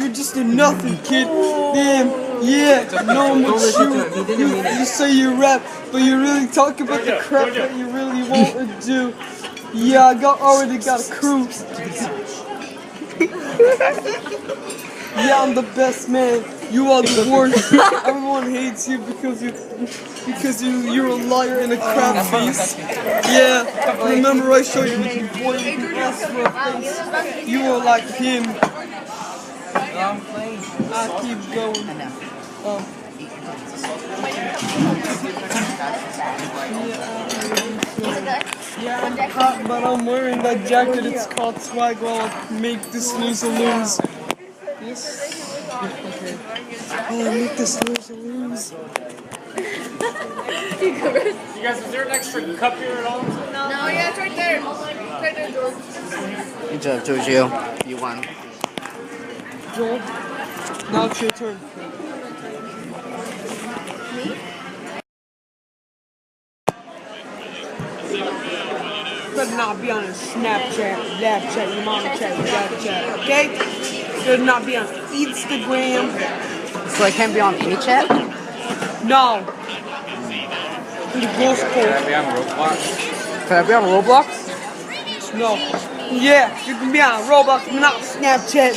You're just a nothing, kid. Damn, yeah, no one would shoot. You say you rap, but you really talk about the crap that you really want to do. Yeah, already got a crew. Yeah, I'm the best man. You are the worst. Everyone hates you because you're a liar and a crap face. Yeah, remember I showed you before you can ask for a face. You are like him. I keep going. Yeah, I'm hot, but I'm wearing that jacket. It's called swag. I'll make this loser lose. Yes. Okay. Oh, make this loser lose. You guys, is there an extra cup here at all? No, yeah, it's right there. Right there, George. Good job, Giorgio. You won. Joel, now it's your turn. Better not be on a Snapchat, your mama chat, your dad chat, okay? Better not be on Instagram. So I can't be on any chat? No. The ghost Can I code. be on Roblox? Can I be on Roblox? No. Yeah, you can be on Roblox, but not Snapchat,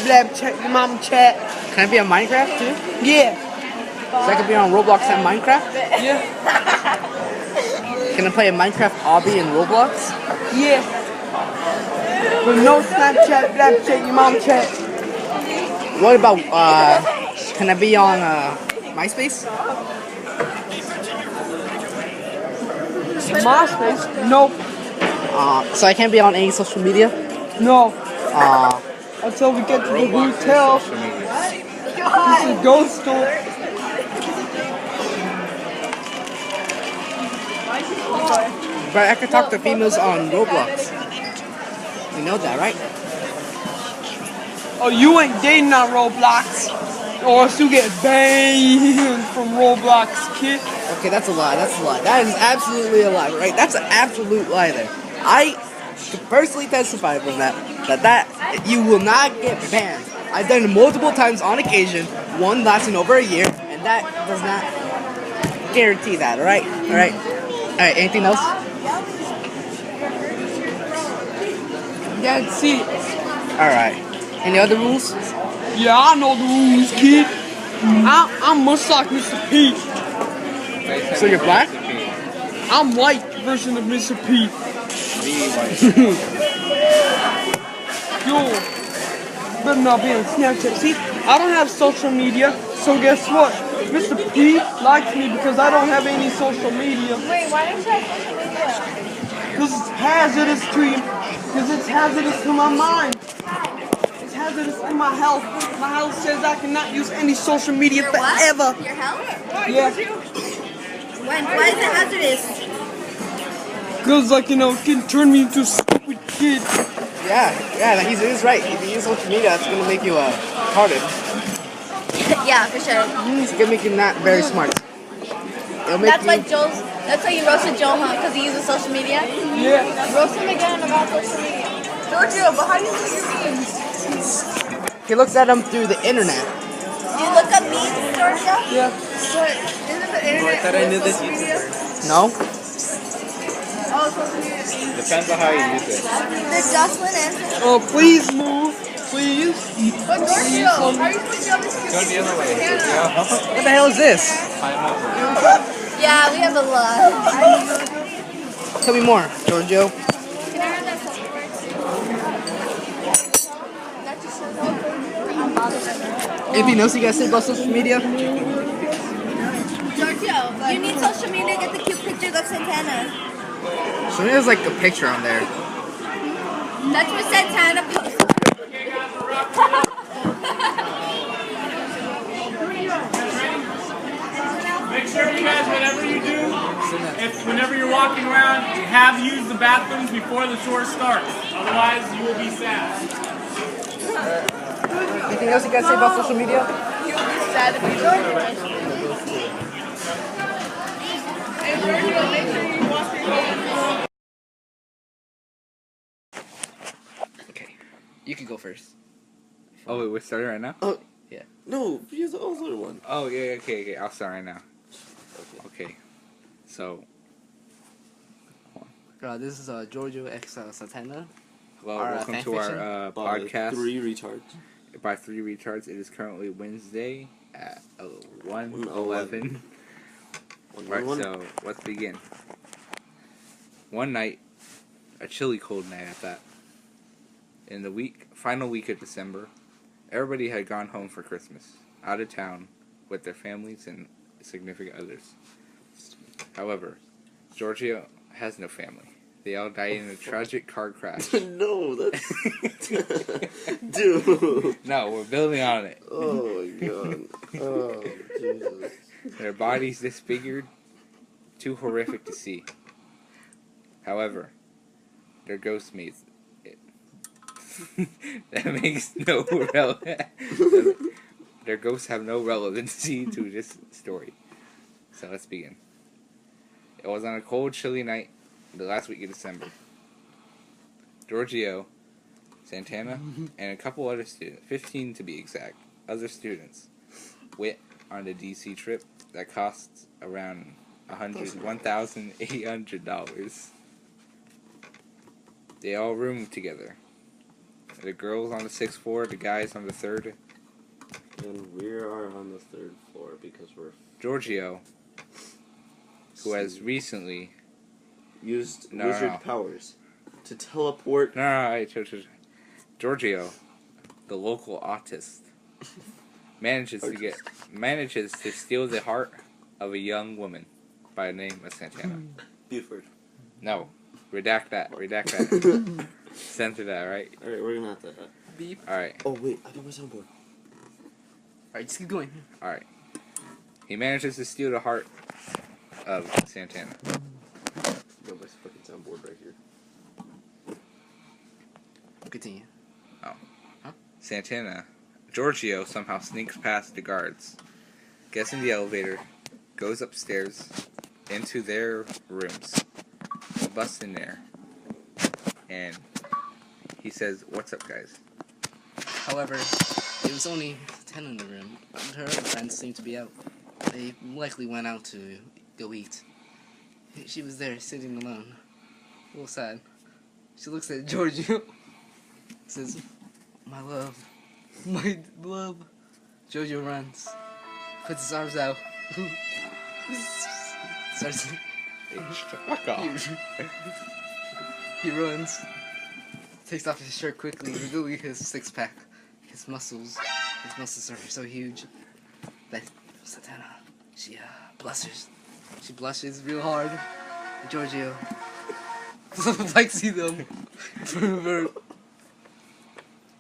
your mama chat. Can I be on Minecraft too? Yeah. So I can be on Roblox and Minecraft? Yeah. Can I play a Minecraft obby in Roblox? Yeah. But no Snapchat, your mama chat. What about, can I be on, MySpace? MySpace? Nope. So I can't be on any social media? No. Until we get to the hotel. It's a ghost store. But I could talk to females on Roblox. You know that, right? Oh, you ain't dating on Roblox. Or else you get banned from Roblox, kid. Okay, that's a lie. That's a lie. That is absolutely a lie, right? That's an absolute lie there. I can personally testify from that you will not get banned. I've done it multiple times on occasion, one lasting over a year, and that does not guarantee that, alright? Alright. Alright, anything else? Yeah, see. Alright. Any other rules? Yeah, I know the rules, kid. I'm much like Mr. P. So you're black? I'm white version of Mr. P. Yo, better not be on Snapchat. See, I don't have social media, so guess what? Mr. P likes me because I don't have any social media. Wait, why don't you have social media? Because it's hazardous to you. Because it's hazardous to my mind. It's hazardous to my health. My health says I cannot use any social media Your forever. what? Your health? Yeah. Why is it hazardous? Because, like, it can turn me into a stupid kid. Yeah, he's right. If you use social media, it's gonna make you retarded. Yeah, for sure. It's gonna make you not very smart. It'll make That's why you roasted Joe, huh? Because he uses social media? Yeah. Roast him again about social media. Giorgio, but how do you do your memes? He looks at them through the internet. You look up memes, Giorgio? Yeah. But isn't the internet social media? No? Oh, social media. Depends on how you use it. Did Jocelyn answer? Oh, please move. Please. But Giorgio, how are you supposed to be able to see Go the other way. What the hell is this? Yeah, we have a lot. Tell me more, Giorgio. Can I have that software? That's just Anything else you guys say about social media? Giorgio, you need social media to get the cute pictures of Santana. So there's like a picture on there. That's what Santana posted. Make sure you guys, whatever you do, whenever you're walking around, you have used the bathrooms before the tour starts. Otherwise, you will be sad. Anything else you guys say about social media? You'll be sad if you don't. Hey, Giorgio, make sure you wash your hands. Okay, you can go first. Oh, wait, we're starting right now? Oh, No, here's the other one. Oh, yeah, okay. I'll start right now. Okay. So, This is Giorgio X Santana. hello, Our, welcome fan to fiction? our By podcast. 3 retards. By 3 retards. It is currently Wednesday at 1:11. 1:11. Right, so let's begin. One night, a chilly cold night at that. In the final week of December, everybody had gone home for Christmas, out of town, with their families and significant others. However, Giorgio has no family. They all died in a tragic car crash. No, that's... Dude. No, we're building on it. Oh my god. Oh, Jesus. Their bodies disfigured, too horrific to see. However, their ghosts made it. That makes no Their ghosts have no relevancy to this story. So let's begin. It was on a cold, chilly night, the last week of December. Giorgio, Santana, and a couple other students, 15 to be exact, other students, went on the DC trip that costs around $1,800. They all roomed together. The girls on the 6th floor, the guys on the 3rd. And we are on the 3rd floor because we're... Giorgio, who has recently... used No, wizard no. powers to teleport... Giorgio, the local autist, manages to steal the heart of a young woman by the name of Santana. Buford. No, redact that. Censor that, right? Alright, we're gonna have to... Beep. Alright, Oh wait, I got my soundboard. Alright, just keep going. alright. He manages to steal the heart of Santana. I got my fucking soundboard right here. Continue. Giorgio somehow sneaks past the guards, gets in the elevator, goes upstairs into their rooms, busts in there, and he says, "What's up, guys?" However, it was only 10 in the room. Her other friends seemed to be out. They likely went out to go eat. She was there, sitting alone. A little sad. She looks at Giorgio. Says, "My love. My love." Giorgio runs. Puts his arms out. Starts... Fuck off. He runs. Takes off his shirt quickly, revealing his six-pack. His muscles are so huge that Santana, she blushes. She blushes real hard. Giorgio like see them.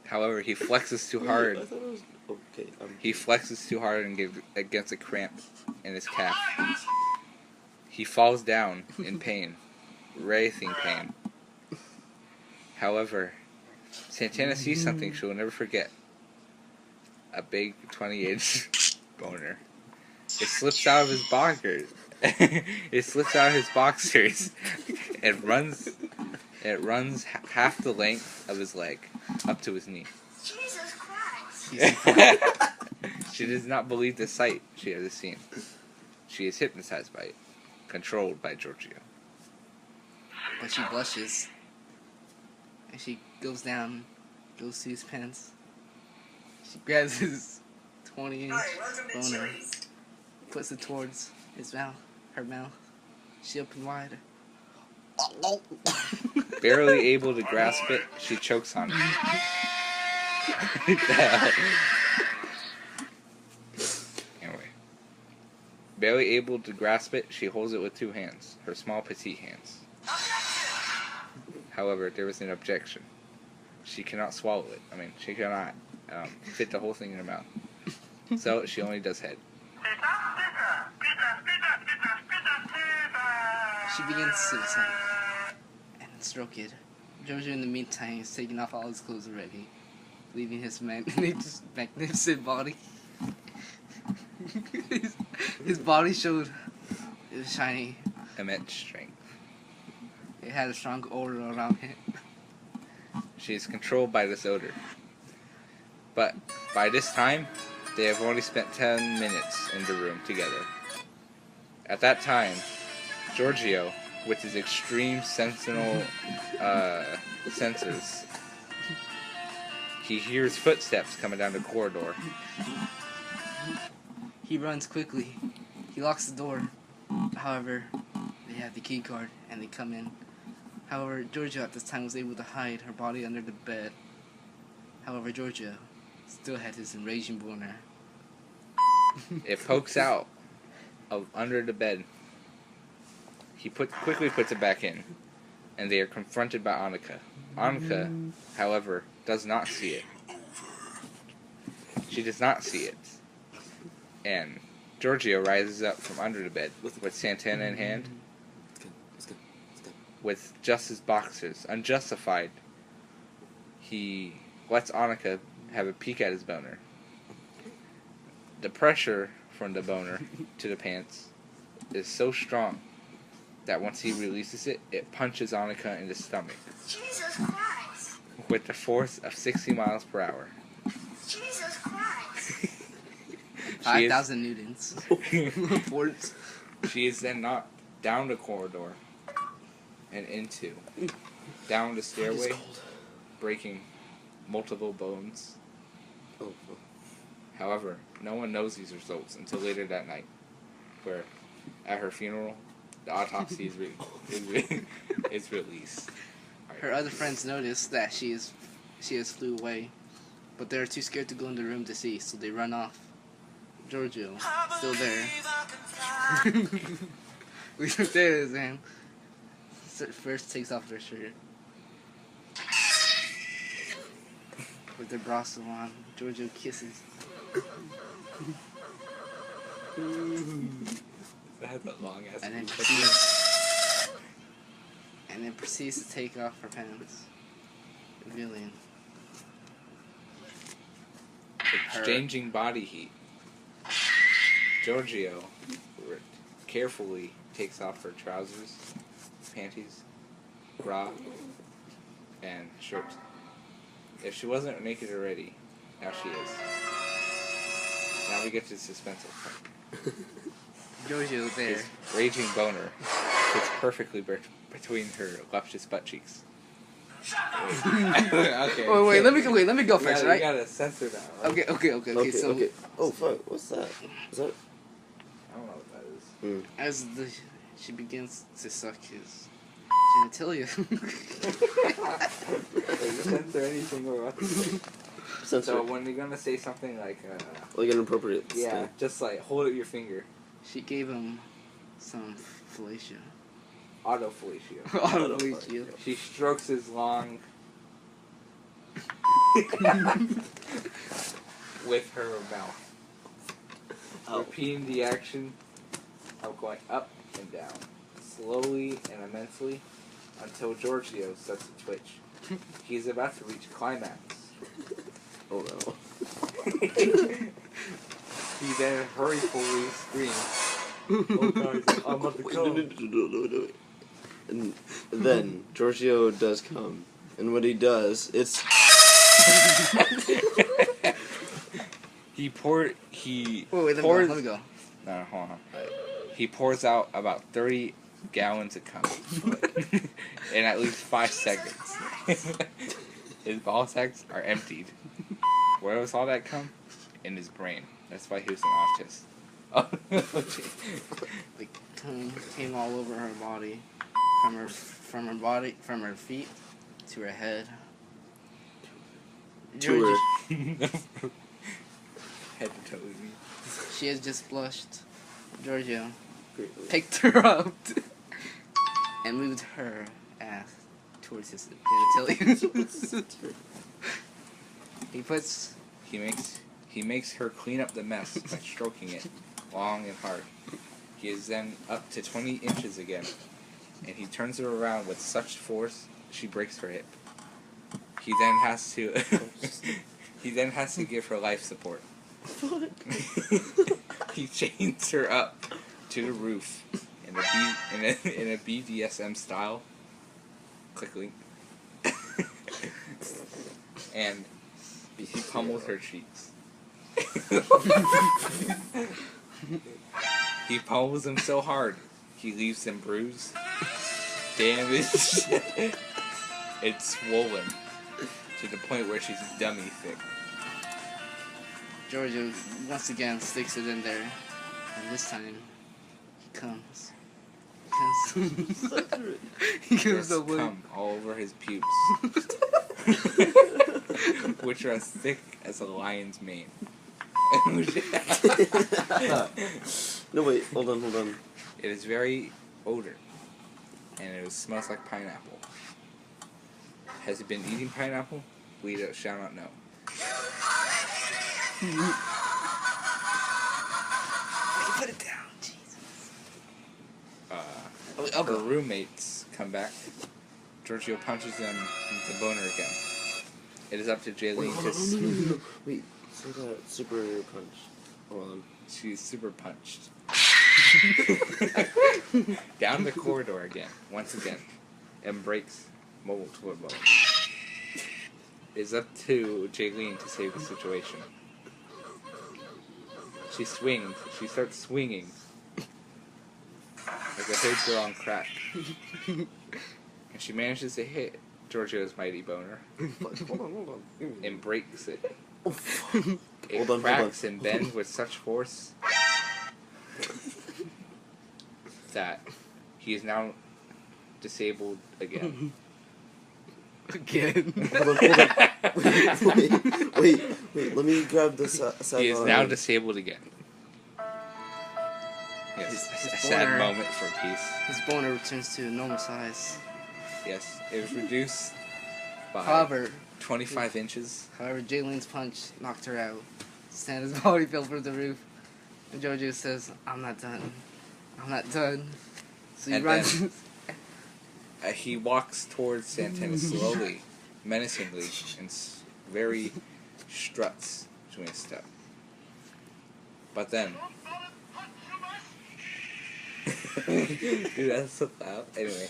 However, he flexes too hard. I thought it was... Okay, He flexes too hard and gets a cramp in his calf. He falls down in pain, writhing pain. However, Santana sees something she will never forget. A big 20-inch boner. It slips out of his boxers. and runs half the length of his leg up to his knee. Jesus Christ. She does not believe the sight she has seen. She is hypnotized by it, controlled by Giorgio. But she blushes. And she goes down, goes to his pants. She grabs his 20-inch boner, puts it towards his mouth, her mouth. She opened wide. Barely able to grasp it, she chokes on it. Anyway. Barely able to grasp it, she holds it with 2 hands, her small petite hands. However, there was an objection. She cannot swallow it. She cannot fit the whole thing in her mouth. So she only does head. She begins suicide and stroke it. Giorgio, in the meantime, is taking off all his clothes already, leaving his magnificent body. his body showed it was shiny. Immense strength. It had a strong aura around it. She is controlled by this odor. But by this time, They have only spent 10 minutes in the room together. At that time, Giorgio, with his extreme sentinel senses, he hears footsteps coming down the corridor. He runs quickly. He locks the door. However, they have the key card and they come in. However, Giorgio at this time was able to hide her body under the bed. However, Giorgio still had his enraging boner. It pokes out of under the bed. He quickly puts it back in, and they are confronted by Annika. Annika, however, does not see it. She does not see it. And Giorgio rises up from under the bed with Santana in hand, Let's go. with just his boxers, unjustified. He lets Annika have a peek at his boner. The pressure from the boner to the pants is so strong that once he releases it, it punches Annika in the stomach Jesus Christ! with the force of 60 miles per hour. Jesus Christ! 5,000 newtons. Forts. She is then knocked down the corridor and down the stairway, breaking multiple bones. Oh. However, no one knows these results until later that night, where at her funeral, the autopsy is released. Her other friends notice that she has flew away, but they're too scared to go in the room to see, so they run off. Giorgio, still there. There it is, man. First takes off their shirt. With their bra still on, Giorgio kisses. That's a long ass. And then proceeds to take off her pants, revealing Exchanging body heat. Giorgio carefully takes off her trousers, panties, bra, and shirt. If she wasn't naked already, now she is. Now we get to the suspenseful part. Giorgio there. His raging boner fits perfectly between her luscious butt cheeks. Okay. Wait, let me go first, You right? gotta censor that, right? Okay. So Okay. Oh fuck! What's that? Is that? I don't know what that is. as she begins to suck his genitalia. Censor anything we're about to say. Censor. So when you're gonna say something like, Like an appropriate. yeah, just like hold up your finger. She gave him some fellatio. Autofellatio. Fellatio. She strokes his long with her mouth, repeating the action of going up and down, slowly and immensely, until Giorgio starts to twitch. He is about to reach climax. Oh no. He then hurriedly screams, "Oh guys, I'm about to come." No. And then Giorgio does come, and what he does, it's He Wait, let pours. me go. No, hold on. He pours out about 30 gallons of cum in at least 5 seconds. His ball sacks are emptied. Where was all that cum? In his brain. That's why he was an autist. Oh, The cum came all over her body, from her feet to her head. to her. Head to toe. You mean? She has just blushed. Giorgio Great. picked her up and moved her ass towards his genitalia. He makes her clean up the mess by stroking it long and hard. He is then up to 20 inches again, and he turns her around with such force she breaks her hip. He then has to give her life support. He chains her up to the roof in a BDSM style, quickly, and he pummels her cheeks. He pummels him so hard, he leaves him bruised, damaged, and swollen to the point where she's dummy thick. Giorgio once again sticks it in there, and this time he comes. He comes There's away. cum all over his pubes, which are as thick as a lion's mane. No, wait, hold on. It is very odor, and it smells like pineapple. Has he been eating pineapple? We shall not know. Put it down, Jesus. Her roommates come back. Giorgio punches them into boner again. It is up to Jaylene to... No. Wait, say that super punch. Hold on. She's super punched. Down the corridor again, once again, and breaks multiple bones. It's up to Jaylene to save the situation. She starts swinging like a hood girl on crack. And she manages to hit Giorgio's mighty boner Hold on. and breaks it. It Hold on. cracks and bends with such force that he is now disabled again. Again. Hold on. Wait, let me grab this side. He is now disabled again. Yes, His a sad boner. moment for peace. His boner returns to normal size. Yes, it was reduced by However, 25 inches. Jaylene's punch knocked her out. Santa's body fell through the roof. And Giorgio says, I'm not done. So he And runs. He walks towards Santana slowly, menacingly, and very struts to his step. But then... Dude, that's so loud. Anyway.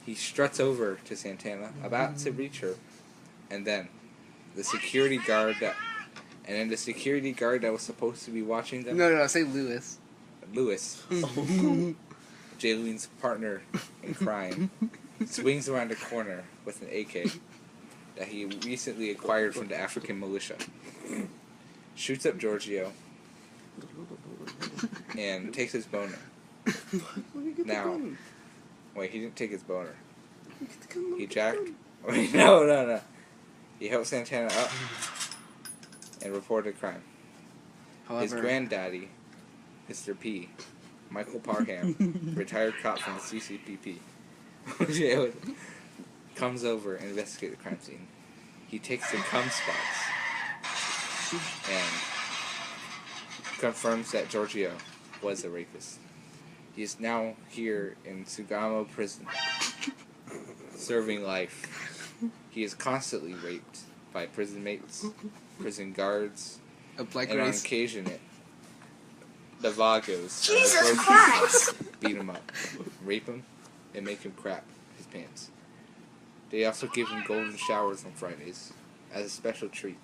He struts over to Santana, about to reach her, and then the security guard that was supposed to be watching them, No, say Lewis. Lewis, Jaylene's partner in crime, swings around a corner with an AK that he recently acquired from the African militia, shoots up Giorgio, and takes his boner. Now, wait, he didn't take his boner. He jacked. Wait, no. He helped Santana up and reported crime. His However, granddaddy, Mr. P, Michael Parham, retired cop from the CCPP, comes over and investigates the crime scene. He takes the cum spots and confirms that Giorgio was a rapist. He is now here in Sugamo prison, serving life. He is constantly raped by prison mates, prison guards, a black and on race. occasion the Vagos Jesus Christ! beat him up, rape him, and make him crap his pants. They also give him golden showers on Fridays as a special treat.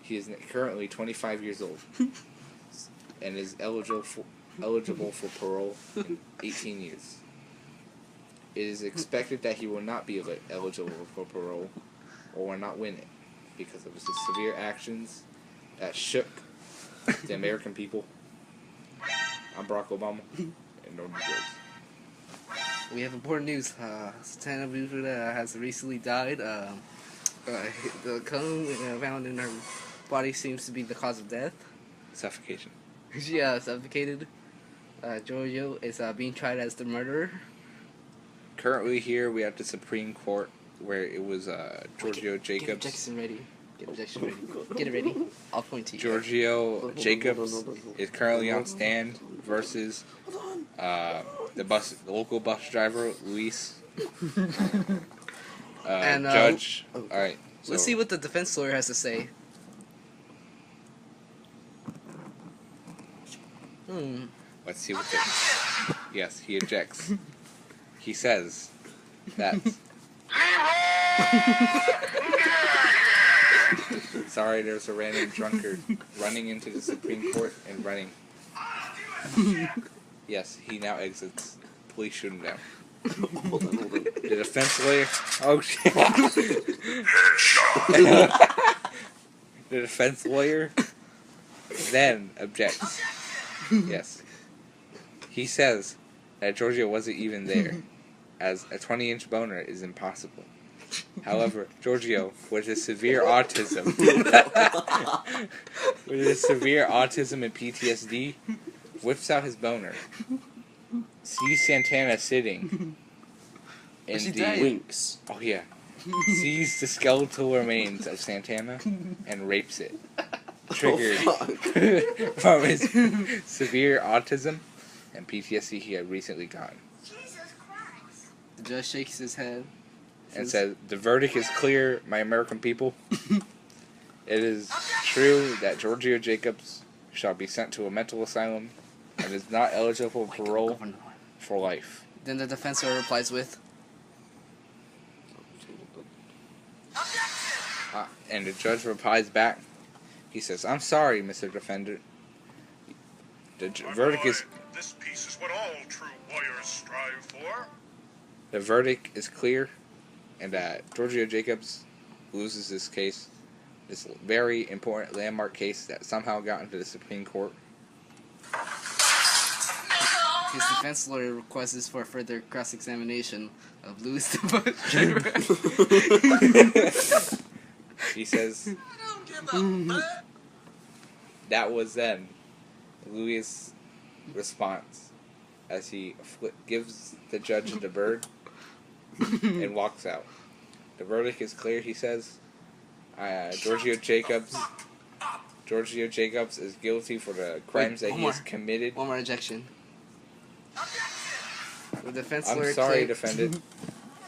He is currently 25 years old and is eligible for parole in 18 years. It is expected that he will not be eligible for parole or will not win it because of his severe actions that shook the American people. I'm Barack Obama, and no more drugs. We have important news. Santana Buford has recently died. The cum found in her body seems to be the cause of death. Suffocation. She suffocated. Giorgio is being tried as the murderer. Currently here we have the Supreme Court where it was Giorgio Get Jacobs. objection ready. Get objection ready. Get it ready. I'll point to you. Giorgio Jacobs is currently on stand versus the local bus driver Luis. And, Judge. All right. So Let's see what the defense lawyer has to say. Let's see what the... Yes, he objects. He says that Sorry, there's a random drunkard running into the Supreme Court and running. Yes, he now exits. Police shoot him down. Hold on. The defense lawyer. Oh shit. The defense lawyer then objects. Yes. He says that Giorgio wasn't even there, as a 20-inch boner is impossible. However, Giorgio, with his severe autism, and PTSD, whips out his boner, sees Santana sitting in she the died. Winks. oh yeah, sees the skeletal remains of Santana and rapes it, triggered from his severe autism and PTSD he had recently gotten. Jesus Christ. The judge shakes his head. And says, "The verdict is clear, my American people. It is true that Giorgio Jacobs shall be sent to a mental asylum and is not eligible for parole for life." Then the defense lawyer replies with, And the judge replies back. He says, "I'm sorry, Mr. Defendant. The verdict is This peace is what all true warriors strive for. the verdict is clear, and that Giorgio Jacobs loses this case, this very important landmark case that somehow got into the Supreme Court." his defense lawyer requests for further cross-examination of Louis the bus driver. He says, "That was then Louis' response as he gives the judge the bird and walks out. The verdict is clear," he says. Giorgio Jacobs is guilty for the crimes that one he has more. committed. One more objection. The defense I'm lawyer sorry, claims, defendant,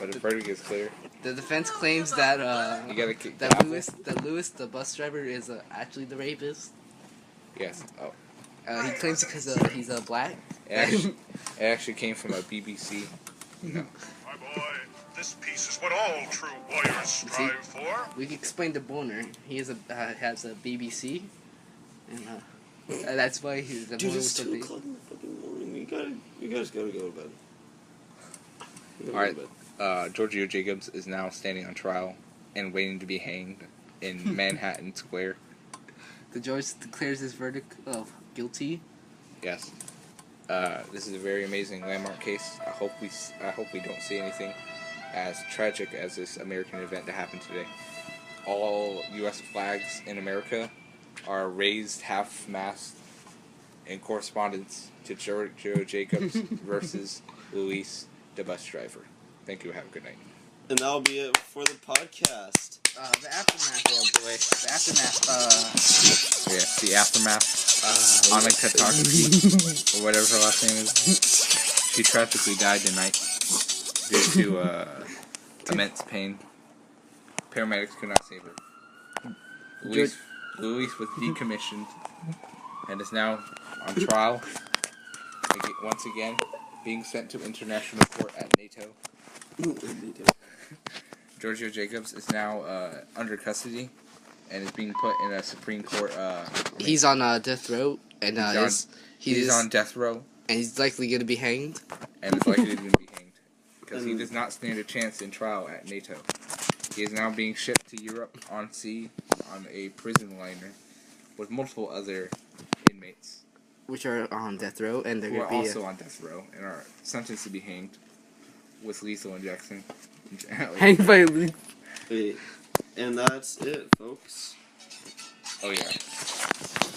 but the verdict is clear. the defense claims that You gotta kick that gavel. Louis the bus driver is actually the rapist. Yes. Oh, He claims because he's black. it actually came from a BBC. No. My boy, this peace is what all true warriors strive for. We can explain the boner. He has a BBC, and that's why he's the Dude, boner it's was so 2 big. o'clock in the fucking morning. You guys gotta go to bed. You gotta Alright. go to bed. Giorgio Jacobs is now standing on trial and waiting to be hanged in Manhattan Square. The judge declares his verdict of guilty. Yes. This is a very amazing landmark case. I hope we don't see anything as tragic as this American event that happened today. All U.S. flags in America are raised half-mast in correspondence to Giorgio Jacobs versus Louis the bus driver. Thank you. Have a good night. And that'll be it for the podcast. The aftermath. Oh boy. The aftermath. Yes, the aftermath. Anna Kataki, or whatever her last name is, she tragically died tonight due to immense pain. Paramedics could not save her. Louis was decommissioned and is now on trial. Once again, being sent to international court at NATO. Giorgio Jacobs is now under custody and is being put in a Supreme Court. He's on death row, and he's on death row, and he's likely going to be hanged. and is likely to be hanged because he does not stand a chance in trial at NATO. He is now being shipped to Europe on sea on a prison liner with multiple other inmates Which are on death row, and they're who going are to be also on death row and are sentenced to be hanged with lethal injection. hanged by Louis. Wait, and that's it, folks. Oh yeah.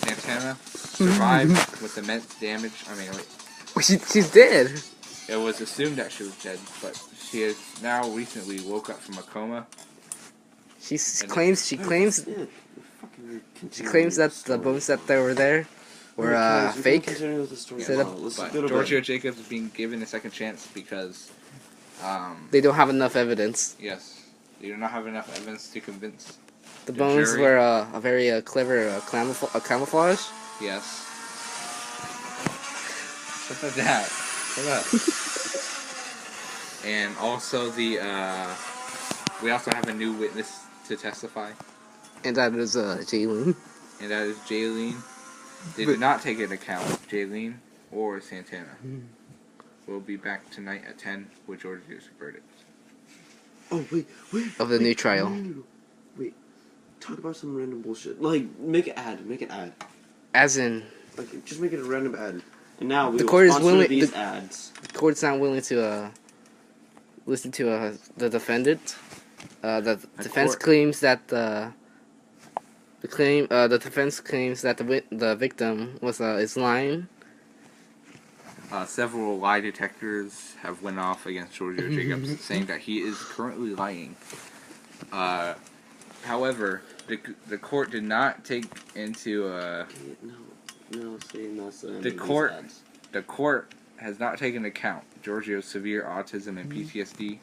Santana survived with immense damage. I mean, She's dead. it was assumed that she was dead, but she has now recently woke up from a coma. She claims Yeah, that the bones that they were there were fake. Continue with the story. Set up- Let's But go to Giorgio bed. Jacobs is being given a second chance because, They don't have enough evidence. yes, they do not have enough evidence to convince. The The bones jury- were a very clever camouflage. Yes. Shut up, Dad. Shut up. And also we also have a new witness to testify. And that is Jalen. And that is Jaylene. They did not take into account Jaylene or Santana. We'll be back tonight at 10 with Georgia's verdict. Oh wait. Of the new Wait, trial. no. Wait. Talk about some random bullshit. Like make an ad. As in, Like just make it a random ad. And now we The will court is sponsor willing- these the- ads. the court's not willing to listen to the defendant. The defense court. claims that the defense claims that the victim was is lying. Several lie detectors have went off against Giorgio Jacobs, saying that he is currently lying. However, the court did not take into No, saying that's the end The of these court- ads. the court has not taken into account Giorgio's severe autism and PTSD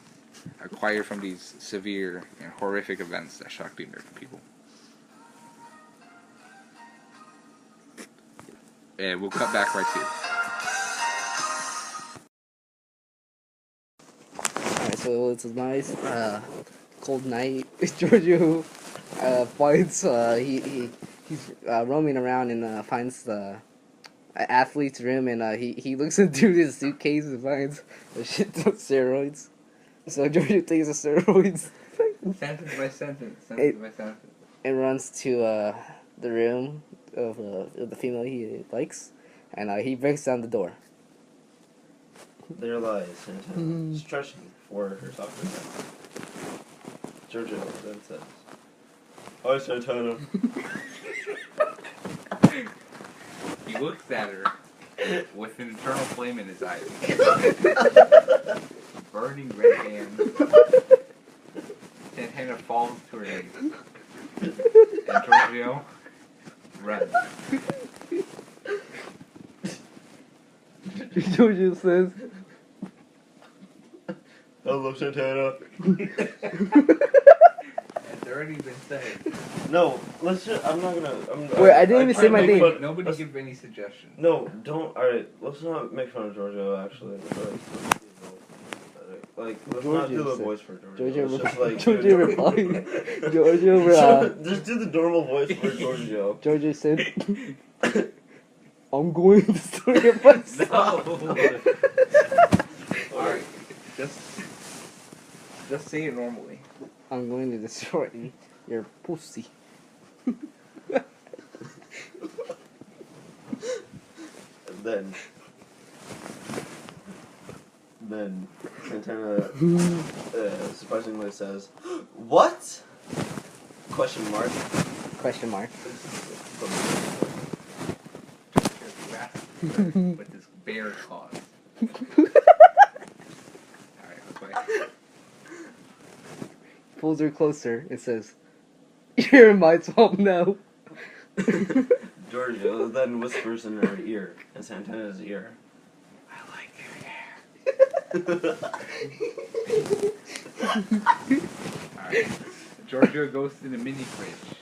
acquired from these severe and horrific events that shocked the American people. And we'll cut back right to. Alright, so it's a nice cold night. Giorgio finds he's roaming around and finds the athlete's room, and he looks into his suitcase and finds a shit ton of steroids. So Giorgio takes the steroids Sentence by sentence. Sentence by sentence. and runs to the room of the female he likes, and he breaks down the door. There lies Santana, stretching for her soccer ball. Giorgio then says, "Hi, Santana." He looks at her with an eternal flame in his eyes. Burning red hands. Santana falls to her knees. And Giorgio runs. Giorgio says, Hello, Santana. It's already been said. No, let's just. I'm not gonna. Wait, I didn't even say my name. Nobody let's- give any suggestions. No, don't. Alright, let's not make fun of Giorgio, actually. Like, let's not do Giorgio the said- voice for Giorgio. Giorgio, Let's just, like, Giorgio replied. Giorgio, just do the normal voice for Giorgio. Giorgio said, "I'm going to destroy your butt." Alright, just say it normally. I'm going to destroy your pussy. And then Santana surprisingly says, "What?" Question mark. Question mark. With his bare claws. Alright, okay. Pulls her closer and says, "You're my swamp now." Giorgio then whispers in her ear, in Santana's ear, "I like your hair." Alright. Giorgio goes to the mini fridge,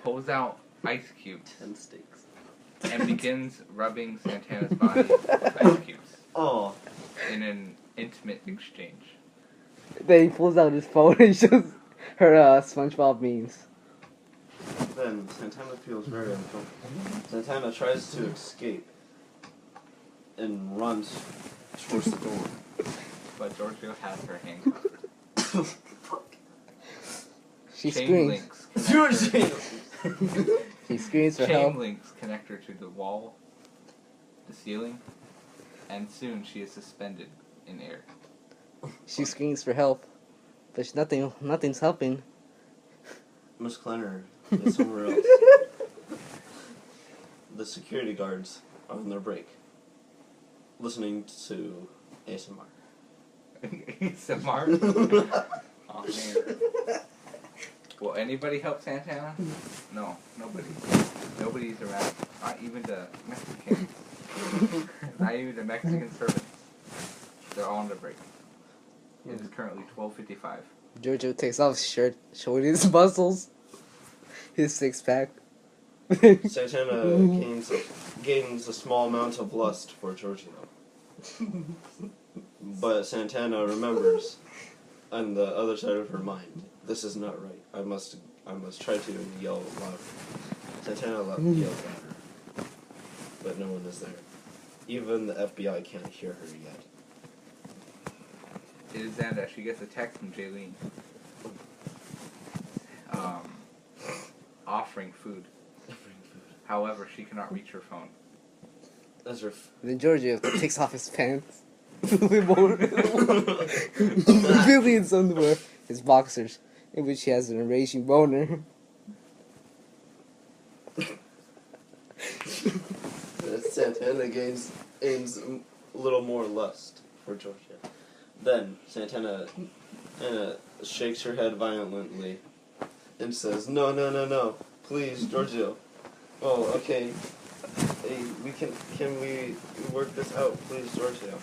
pulls out ice cubes, 10 steaks. and begins rubbing Santana's body with ice cubes Oh, in an intimate exchange. Then he pulls out his phone and shows her SpongeBob memes. then Santana feels very uncomfortable. Santana tries to escape and runs towards the door. But Giorgio has her handcuffed. She Chain screams. links connect her- Giorgio! She screams for Chain help. links connect her to the wall, the ceiling, and soon she is suspended in air. She screams for help, but nothing's helping. Miss Klenner is somewhere else. The security guards are on their break, listening to ASMR. Samar? Oh man. Will anybody help Santana? No, nobody. Nobody's around. Not even the Mexicans. Not even the Mexican servants. They're all on the break. It is currently 12:55. Giorgio takes off his shirt, showing his muscles, his six pack. Santana gains a small amount of lust for Giorgio. But Santana remembers, on the other side of her mind, this is not right. I must I must try to yell louder. Santana yelled louder, but no one is there. Even the FBI can't hear her yet. It is then that she gets a text from Jaylene. Offering food. However, she cannot reach her phone. That's her. Then Giorgio takes off his pants, revealing his underwear, his boxers, in which he has an raging boner. Santana aims a little more lust for Georgia. Then Santana shakes her head violently and says, "No, no, no, no! Please, Giorgio. Oh, okay. Hey, can we work this out, please, Giorgio?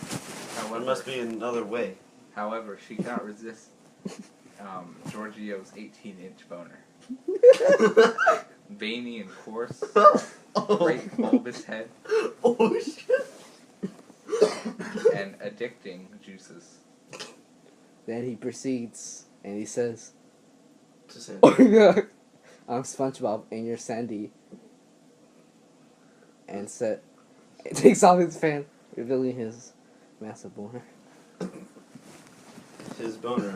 There must be another way." However, she cannot resist Giorgio's 18-inch boner. Veiny and coarse, great bulbous head, Oh shit! and addicting juices. Then he proceeds and he says, To Santana. "I'm SpongeBob and you're Sandy." And takes off his pants, revealing his massive boner. His boner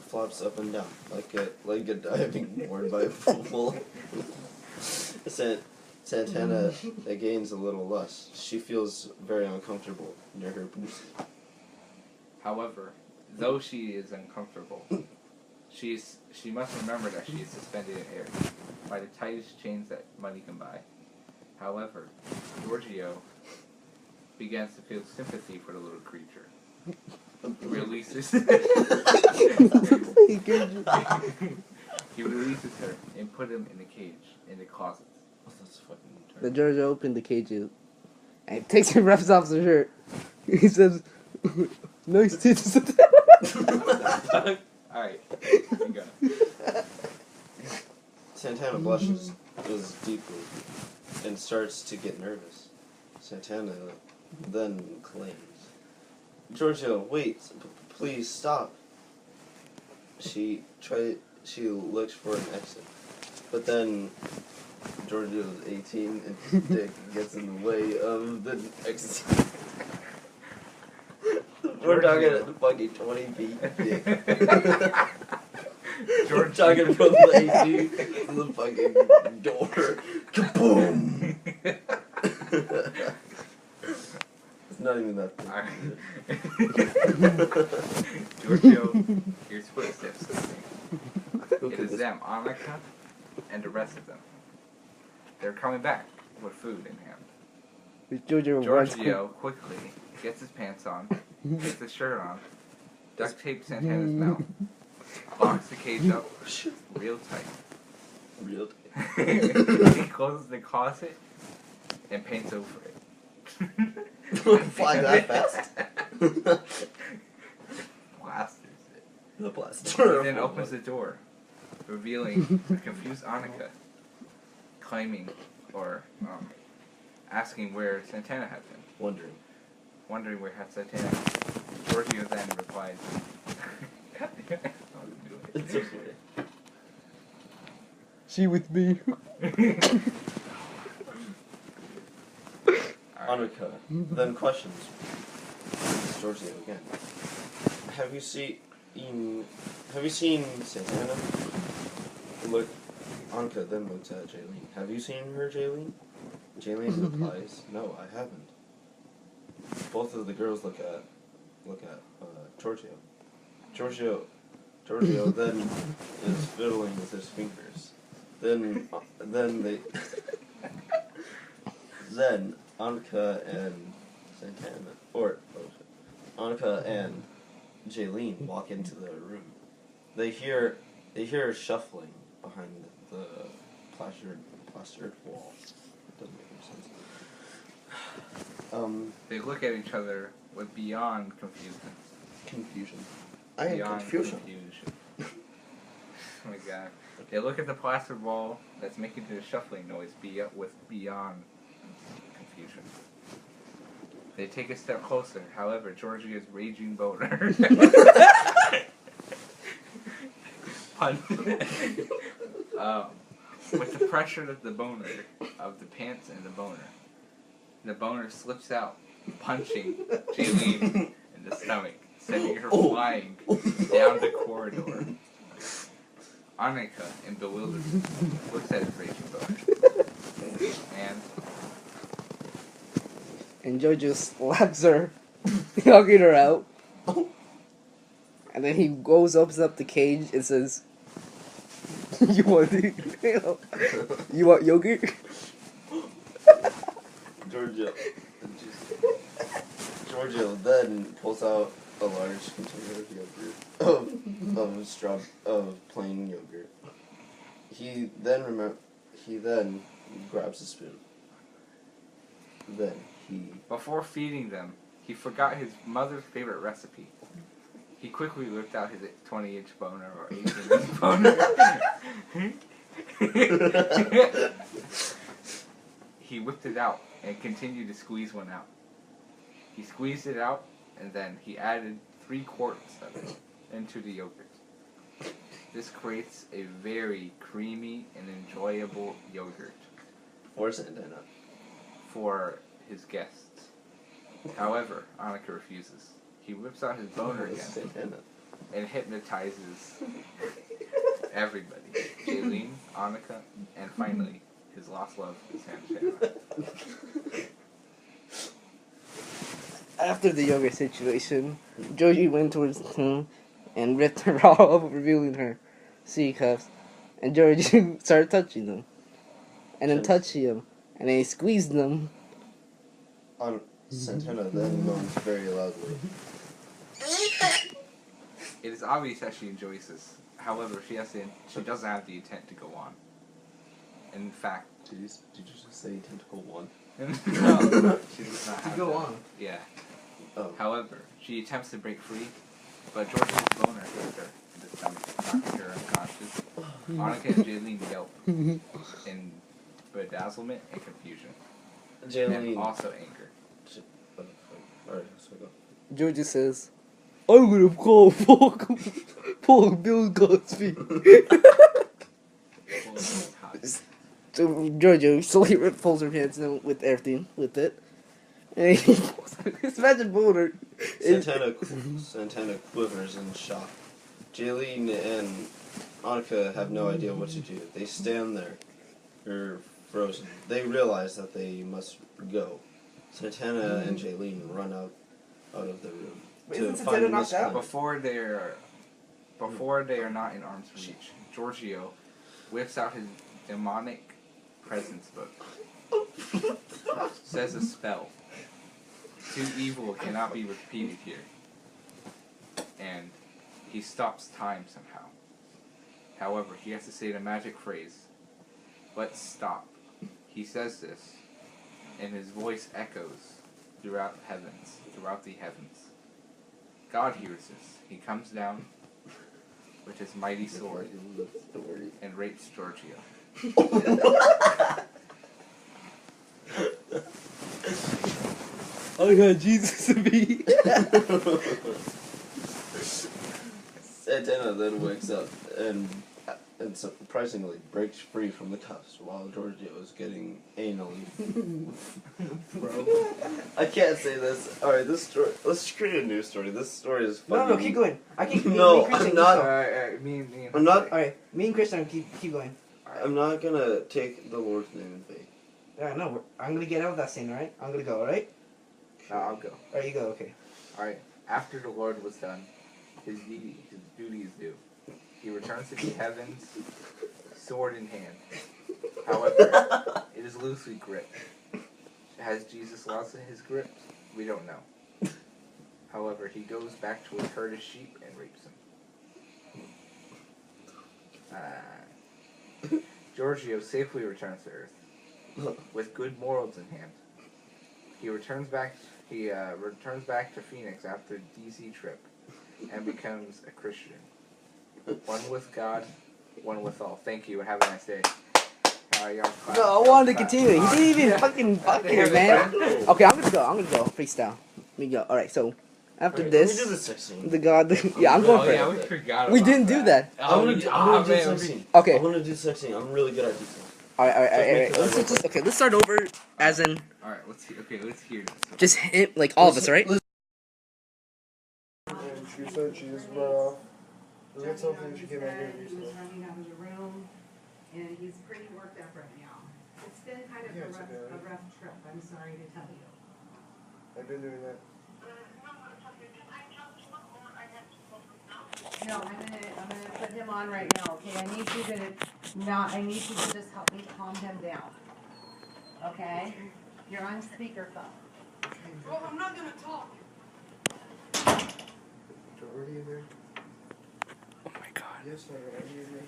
flops up and down like a diving board by a football. Santana gains a little lust. She feels very uncomfortable near her pussy. However, though she is uncomfortable, she must remember that she is suspended in air by the tightest chains that money can buy. However, Giorgio begins to feel sympathy for the little creature. He releases he releases her and put him in a cage in the closet. That's fucking The Giorgio opened the cages and takes and rips off the shirt. He says, "Nice tits." Alright, you go. Santana blushes deeply and starts to get nervous. Santana then claims, "Giorgio, wait, please stop." She looks for an exit, but then Giorgio's 18 and his dick gets in the way of the exit. We're talking at the fucking 20 feet dick. We're talking from the 18 to the fucking door. Kaboom! It's not even that big. Giorgio hears footsteps coming. It is them, Annika, and the rest of them. They're coming back with food in hand. Giorgio quickly gets his pants on, gets his shirt on, duct tapes Santana's mouth, locks the cage up real tight. Real tight. He closes the closet and paints over it. Fly that fast? Blasters it. The blaster. He then opens the door, revealing a confused Annika, claiming or asking where Santana had been. Wondering where had Santana been. Giorgio then replies, It's so sweet. "She with me." Annika then questions Giorgio again. Have you seen Santana? Look, Annika then looks at Jaylene. Have you seen her, Jaylene? Jaylene replies, "No, I haven't." Both of the girls look at Giorgio. Giorgio then is fiddling with his fingers. Then Annika and Santana, Annika and Jaylene walk into the room. They hear shuffling behind the plastered wall. Doesn't make any sense. They look at each other with beyond confusion. Confusion. I am Beyond confusion. Oh my god. They look at the plastered wall that's making the shuffling noise with beyond confusion. They take a step closer, however, Giorgio's raging boner pun. With the pressure of the boner, of the pants and the boner slips out, punching Jaylene in the stomach, sending her flying down the corridor. Annika, in bewilderment, looks at his raging boner. And Jojo slaps her, knocking her out. And then he opens up the cage and says, you want yogurt? Giorgio then pulls out a large container of yogurt, of plain yogurt. He then grabs a spoon. Then Before feeding them, he forgot his mother's favorite recipe. He quickly whipped out his 20-inch boner or 18-inch boner. He whipped it out and continued to squeeze one out. He squeezed it out, and then he added 3 quarts of it into the yogurt. This creates a very creamy and enjoyable yogurt for Santana. For his guests. However, Annika refuses. He whips out his boner again Santana. and hypnotizes everybody. Jaylene, Annika, and finally, his lost love, Santana. After the yogurt situation, Joji went towards him and ripped her off, revealing her sea cuffs. And Joji started touching them. And then touching him. And then he squeezed them. Santana then moans very loudly. It is obvious that she enjoys this. However, she doesn't have the intent to go on. In fact, Did you just say tentacle 1? no, she does not have Go that. on. Yeah. Oh. However, she attempts to break free, but George's boner hits her in the stomach, knocking her unconscious. Annika and Jaylene yelp in bedazzlement and confusion, and Jaylene. also anger. Alright, so go. Joji says, I'm gonna call Paul Bill Cosby. So Jojo slowly pulls her pants down with everything, with it. And he pulls out his magic boner. Santana quivers in shock. Jaylene and Annika have no idea what to do. They stand there. They're frozen. They realize that they must go. Santana and Jaylene run out of the room to find Miss Clem. Before they are not in arm's reach, Giorgio whips out his demonic presence book. Says a spell. Too evil cannot be repeated here. And he stops time somehow. However, he has to say the magic phrase, "Let's stop." He says this, and his voice echoes throughout the heavens. God hears this. He comes down with his mighty sword and rapes Giorgio. I got Jesus in me. Santana then wakes up and surprisingly breaks free from the cuffs while Giorgio is getting anally. Bro, I can't say this. All right, this story. Let's create a new story. This story is funny. No, keep going. No, I'm not. I'm not. Alright, me and Christian keep going. I'm not gonna take the Lord's name in vain. Yeah, no, I'm gonna get out of that scene, alright? I'm gonna go, alright? No, I'll go. Alright, you go, okay. Alright, after the Lord was done, his duty is due. He returns to the heavens, sword in hand. However, it is loosely gripped. Has Jesus lost his grip? We don't know. However, he goes back to his herd of sheep and rapes him. Giorgio safely returns to Earth with good morals in hand. He returns back to Phoenix after the DC trip and becomes a Christian. One with God, one with all. Thank you and have a nice day. No, I wanted to continue. He didn't even fucking man. Okay, I'm gonna go. Freestyle. Let me go. Alright, so After Alright, this, let me do the sex scene. the god. Yeah, I'm going for yeah, it. we forgot. We about didn't do that. I want to do the man, sex scene. Okay. I want to do the sex scene. I'm really good at these things. Alright. Let's start over. As in, All right, let's hear this. just hit like all of us, right? And she said she just brought off. That's something she came back here He was running out of the room, and he's pretty worked up right now. It's been kind of Yeah, it's okay. a rough trip, I'm sorry to tell you. I've been doing that. No, I'm gonna put him on right now, okay? I need you to just help me calm him down. Okay? You're on speakerphone. Well, I'm not gonna talk. Already in there? Oh my god. Yes, already in there.